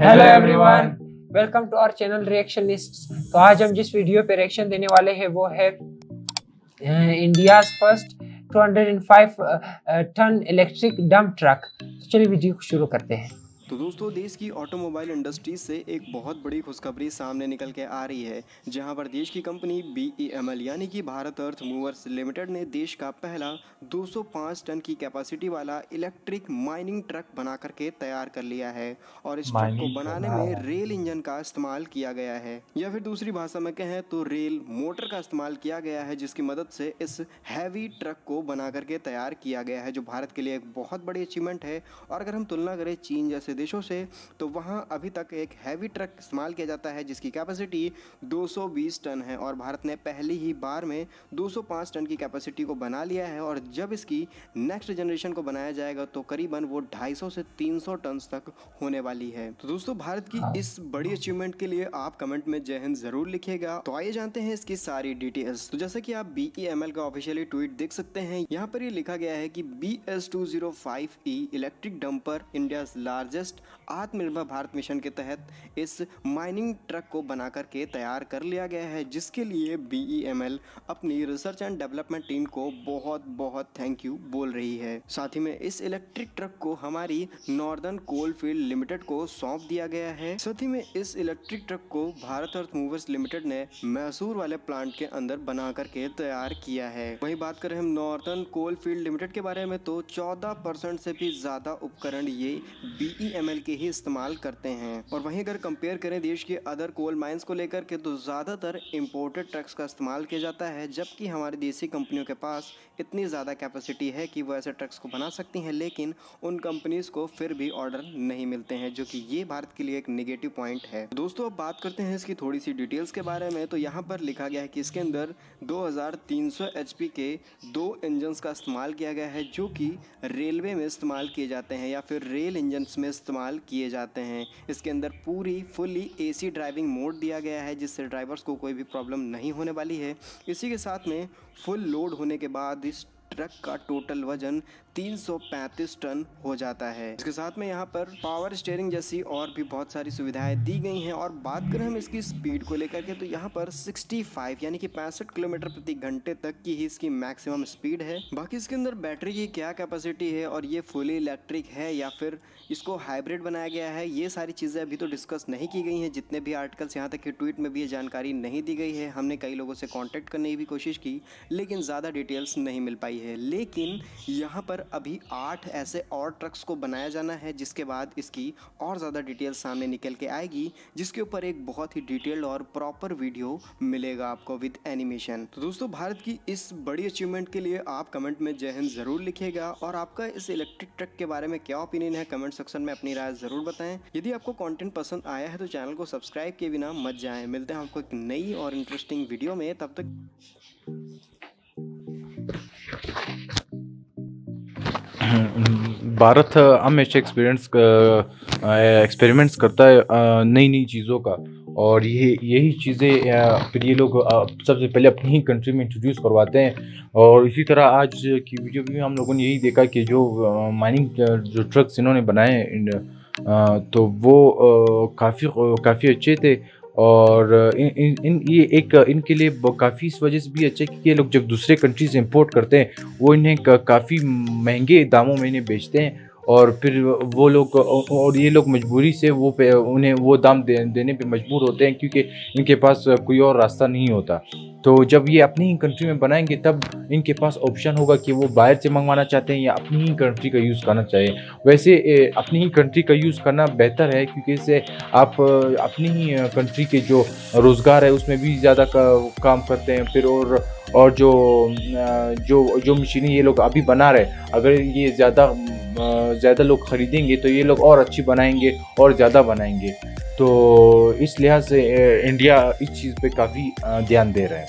Hello everyone, welcome to our channel Reactionist. तो आज हम जिस वीडियो पे रिएक्शन देने वाले हैं वो है India's first 205 ton electric dump truck. तो चलिए वीडियो को शुरू करते हैं। तो दोस्तों, देश की ऑटोमोबाइल इंडस्ट्री से एक बहुत बड़ी खुशखबरी सामने निकल के आ रही है, जहां पर देश की कंपनी BEML यानी कि भारत अर्थ मूवर्स लिमिटेड ने देश का पहला 205 टन की कैपेसिटी वाला इलेक्ट्रिक माइनिंग ट्रक बना करके तैयार कर लिया है। और इस ट्रक को बनाने में रेल इंजन का इस्तेमाल किया गया है, या फिर दूसरी भाषा में कहें तो रेल मोटर का इस्तेमाल किया गया है, जिसकी मदद से इस हैवी ट्रक को बना करके तैयार किया गया है, जो भारत के लिए एक बहुत बड़ी अचीवमेंट है। और अगर हम तुलना करें चीन जैसे देशों से, तो वहां अभी तक एक हैवी ट्रक इस्तेमाल किया जाता है जिसकी कैपेसिटी 220 टन है, और भारत ने पहली ही बार में 205 टन की कैपेसिटी को बना लिया है। और जब इसकी नेक्स्ट जनरेशन को बनाया जाएगा तो करीबन वो 250 से 300 टन तक होने वाली है। तो दोस्तों, भारत की इस बड़ी अचीवमेंट के लिए आप कमेंट में जय हिंद जरूर लिखिएगा। तो आइए जानते हैं इसकी सारी डिटेल्स। तो जैसा कि आप BEML का ऑफिशियली ट्वीट देख सकते हैं, यहाँ पर ये लिखा गया है कि BS205E electric dumper India largest आत्मनिर्भर भारत मिशन के तहत इस माइनिंग ट्रक को बना करके तैयार कर लिया गया है, जिसके लिए BEML अपनी रिसर्च एंड डेवलपमेंट टीम को बहुत बहुत थैंक यू बोल रही है। साथ ही में इस इलेक्ट्रिक ट्रक को हमारी नॉर्दर्न कोल फील्ड लिमिटेड को सौंप दिया गया है। साथ ही में इस इलेक्ट्रिक ट्रक को भारत अर्थ मूवर्स लिमिटेड ने मैसूर वाले प्लांट के अंदर बना करके तैयार किया है। वहीं बात करें हम नॉर्दर्न कोल फील्ड लिमिटेड के बारे में, तो 14% से भी ज्यादा उपकरण ये BEML के ही इस्तेमाल करते हैं। और वहीं अगर कंपेयर करें देश के अदर कोल माइंस को लेकर के, तो ज़्यादातर इंपोर्टेड ट्रक्स का इस्तेमाल किया जाता है, जबकि हमारी देसी कंपनियों के पास इतनी ज़्यादा कैपेसिटी है कि वो ऐसे ट्रक्स को बना सकती हैं, लेकिन उन कंपनीज को फिर भी ऑर्डर नहीं मिलते हैं, जो कि ये भारत के लिए एक नेगेटिव पॉइंट है। दोस्तों, अब बात करते हैं इसकी थोड़ी सी डिटेल्स के बारे में। तो यहाँ पर लिखा गया है कि इसके अंदर 2300 HP के 2 इंजन्स का इस्तेमाल किया गया है, जो कि रेलवे में इस्तेमाल किए जाते हैं या फिर रेल इंजन्स में इस्तेमाल किए जाते हैं। इसके अंदर पूरी फुल्ली AC ड्राइविंग मोड दिया गया है, जिससे ड्राइवर्स को कोई भी प्रॉब्लम नहीं होने वाली है। इसी के साथ में फुल लोड होने के बाद इस ट्रक का टोटल वजन 335 टन हो जाता है। इसके साथ में यहाँ पर पावर स्टीयरिंग जैसी और भी बहुत सारी सुविधाएं दी गई हैं। और बात करें हम इसकी स्पीड को लेकर के, तो यहाँ पर 65 यानी कि 65 किलोमीटर प्रति घंटे तक की ही इसकी मैक्सिमम स्पीड है। बाकी इसके अंदर बैटरी की क्या कैपेसिटी है और ये फुली इलेक्ट्रिक है या फिर इसको हाइब्रिड बनाया गया है, ये सारी चीज़ें अभी तो डिस्कस नहीं की गई हैं। जितने भी आर्टिकल्स, यहाँ तक कि ट्वीट में भी ये जानकारी नहीं दी गई है। हमने कई लोगों से कॉन्टेक्ट करने की भी कोशिश की, लेकिन ज़्यादा डिटेल्स नहीं मिल पाई है। लेकिन यहाँ पर अभी 8 ऐसे और ट्रक्स को बनाया जाना है, जिसके बाद इसकी और ज़्यादा डिटेल्स सामने निकल के आएगी, जिसके ऊपर एक बहुत ही डिटेल्ड और प्रॉपर वीडियो मिलेगा आपको विद एनिमेशन। तो दोस्तों, भारत की इस बड़ी अचीवमेंट के लिए आप कमेंट में जय हिंद ज़रूर लिखिएगा। और आपका इस इलेक्ट्रिक ट्रक के बारे में क्या ओपिनियन है, कमेंट सेक्शन में अपनी राय ज़रूर बताएं। यदि आपको कंटेंट पसंद आया है तो चैनल को सब्सक्राइब किए बिना मत जाएं। मिलते हैं आपको एक नई और इंटरेस्टिंग वीडियो में, तब तक भारत हमेशा एक्सपेरिमेंट्स करता है नई नई चीज़ों का, और यही चीज़ें फिर ये लोग सबसे पहले अपनी ही कंट्री में इंट्रोड्यूस करवाते हैं। और इसी तरह आज की वीडियो में हम लोगों ने यही देखा कि जो माइनिंग जो ट्रक्स इन्होंने बनाए तो वो काफ़ी अच्छे थे। और इनके लिए काफ़ी इस वजह से भी अच्छा है कि ये लोग जब दूसरे कंट्री से इंपोर्ट करते हैं वो इन्हें काफ़ी महंगे दामों में इन्हें बेचते हैं, और फिर वो लोग और ये लोग मजबूरी से उन्हें वो दाम देने पे मजबूर होते हैं, क्योंकि इनके पास कोई और रास्ता नहीं होता। तो जब ये अपनी ही कंट्री में बनाएंगे तब इनके पास ऑप्शन होगा कि वो बाहर से मंगवाना चाहते हैं या अपनी ही कंट्री का यूज़ करना चाहिए। वैसे अपनी ही कंट्री का यूज़ करना बेहतर है, क्योंकि इससे आप अपनी ही कंट्री के जो रोज़गार है उसमें भी ज़्यादा काम करते हैं। फिर और जो मशीनें ये लोग अभी बना रहे, अगर ये ज़्यादा लोग ख़रीदेंगे तो ये लोग और अच्छी बनाएंगे और ज़्यादा बनाएंगे। तो इस लिहाज से इंडिया इस चीज़ पे काफ़ी ध्यान दे रहा है।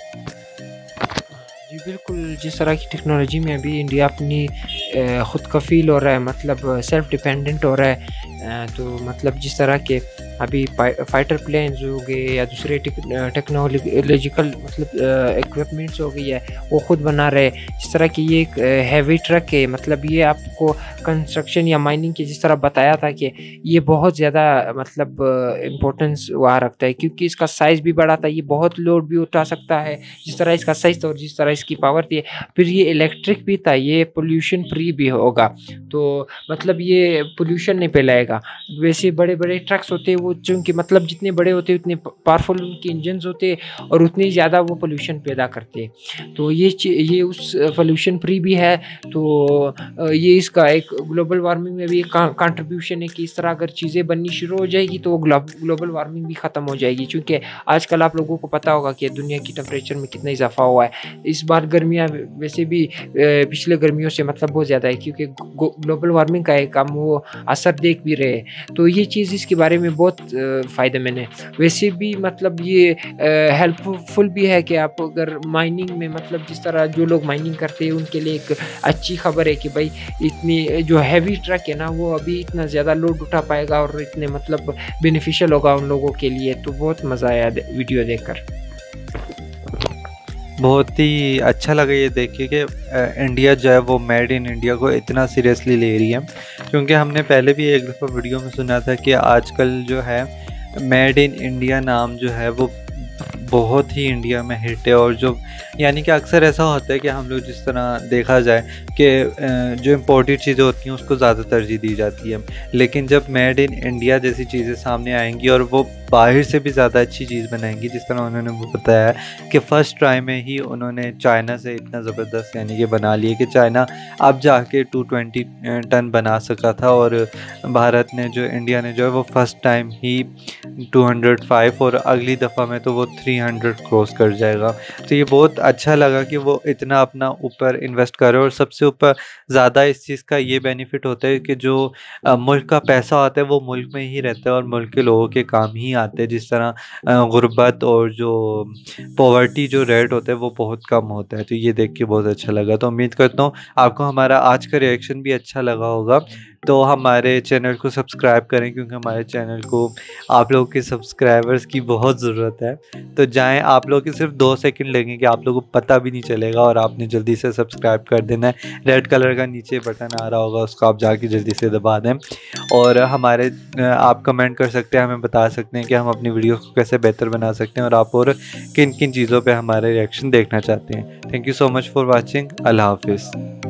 जी बिल्कुल, जिस तरह की टेक्नोलॉजी में अभी इंडिया अपनी ख़ुद कफ़ील हो रहा है, मतलब सेल्फ डिपेंडेंट हो रहा है। तो मतलब जिस तरह के अभी फाइटर प्लेन्स हो गए या दूसरे टेक्नोलॉजिकल मतलब इक्विपमेंट्स हो गई है, वो ख़ुद बना रहे। जिस तरह की ये एक हैवी ट्रक है, मतलब ये आपको कंस्ट्रक्शन या माइनिंग की जिस तरह बताया था कि ये बहुत ज़्यादा मतलब इम्पोर्टेंस वहाँ रखता है, क्योंकि इसका साइज़ भी बड़ा था, ये बहुत लोड भी उठा सकता है जिस तरह इसका साइज़ था और जिस तरह इसकी पावर थी। फिर ये इलेक्ट्रिक भी था, ये पोल्यूशन फ्री भी होगा, तो मतलब ये पोल्यूशन नहीं फैलाएगा। वैसे बड़े बड़े ट्रक्स होते हैं वो चूँकि मतलब जितने बड़े होते हैं उतने पावरफुल उनके इंजन्स होते हैं और उतनी ज़्यादा वो पोल्यूशन पैदा करते हैं। तो ये उस पोल्यूशन फ्री भी है। तो ये इसका एक ग्लोबल वार्मिंग में भी एक कंट्रीब्यूशन है कि इस तरह अगर चीज़ें बननी शुरू हो जाएगी तो ग्लोबल वार्मिंग भी ख़त्म हो जाएगी। क्योंकि आजकल आप लोगों को पता होगा कि दुनिया की टेम्परेचर में कितना इजाफा हुआ है। इस बार गर्मियाँ वैसे भी पिछले गर्मियों से मतलब बहुत ज़्यादा है, क्योंकि ग्लोबल वार्मिंग का एक हम वो असर देख भी रहे हैं। तो ये चीज़ इसके बारे में बहुत फ़ायदेमंद है। वैसे भी मतलब ये हेल्पफुल भी है कि आप अगर माइनिंग में मतलब जिस तरह जो लोग माइनिंग करते हैं उनके लिए एक अच्छी खबर है कि भाई इतनी जो हैवी ट्रक है ना वो अभी इतना ज़्यादा लोड उठा पाएगा और इतने मतलब बेनिफिशियल होगा उन लोगों के लिए। तो बहुत मज़ा आया वीडियो देखकर। बहुत ही अच्छा लगा ये देखिए कि इंडिया जो है वो मेड इन इंडिया को इतना सीरियसली ले रही है। क्योंकि हमने पहले भी एक दफ़ा वीडियो में सुना था कि आजकल जो है मेड इन इंडिया नाम जो है वो बहुत ही इंडिया में हिट है। और जो यानी कि अक्सर ऐसा होता है कि हम लोग जिस तरह देखा जाए कि जो इम्पोर्टेड चीज़ें होती हैं उसको ज़्यादा तरजीह दी जाती है, लेकिन जब मेड इन इंडिया जैसी चीज़ें सामने आएंगी और वो बाहर से भी ज़्यादा अच्छी चीज़ बनाएंगी, जिस तरह उन्होंने वो बताया कि फ़र्स्ट ट्राई में ही उन्होंने चाइना से इतना ज़बरदस्त यानी कि बना लिए कि चाइना अब जाके 220 टन बना सका था और भारत ने जो इंडिया ने जो है वो फ़र्स्ट टाइम ही 205 और अगली दफ़ा में तो वो 300 क्रॉस कर जाएगा। तो ये बहुत अच्छा लगा कि वो इतना अपना ऊपर इन्वेस्ट करे। और सबसे ऊपर ज़्यादा इस चीज़ का ये बेनिफिट होता है कि जो मुल्क का पैसा आता है वो मुल्क में ही रहता है और मुल्क के लोगों के काम ही आते हैं। जिस तरह गुर्बत और जो पॉवर्टी जो रेट होता है वो बहुत कम होता है। तो ये देख के बहुत अच्छा लगा। तो उम्मीद करता हूँ आपको हमारा आज का रिएक्शन भी अच्छा लगा होगा। तो हमारे चैनल को सब्सक्राइब करें, क्योंकि हमारे चैनल को आप लोगों के सब्सक्राइबर्स की बहुत ज़रूरत है। तो जाएं, आप लोगों के सिर्फ 2 सेकंड लगेंगे, आप लोगों को पता भी नहीं चलेगा और आपने जल्दी से सब्सक्राइब कर देना है। रेड कलर का नीचे बटन आ रहा होगा, उसको आप जाके जल्दी से दबा दें। और हमारे आप कमेंट कर सकते हैं, हमें बता सकते हैं कि हम अपनी वीडियो को कैसे बेहतर बना सकते हैं और आप और किन किन चीज़ों पर हमारे रिएक्शन देखना चाहते हैं। Thank you so much for watching. अल्लाह हाफिज़।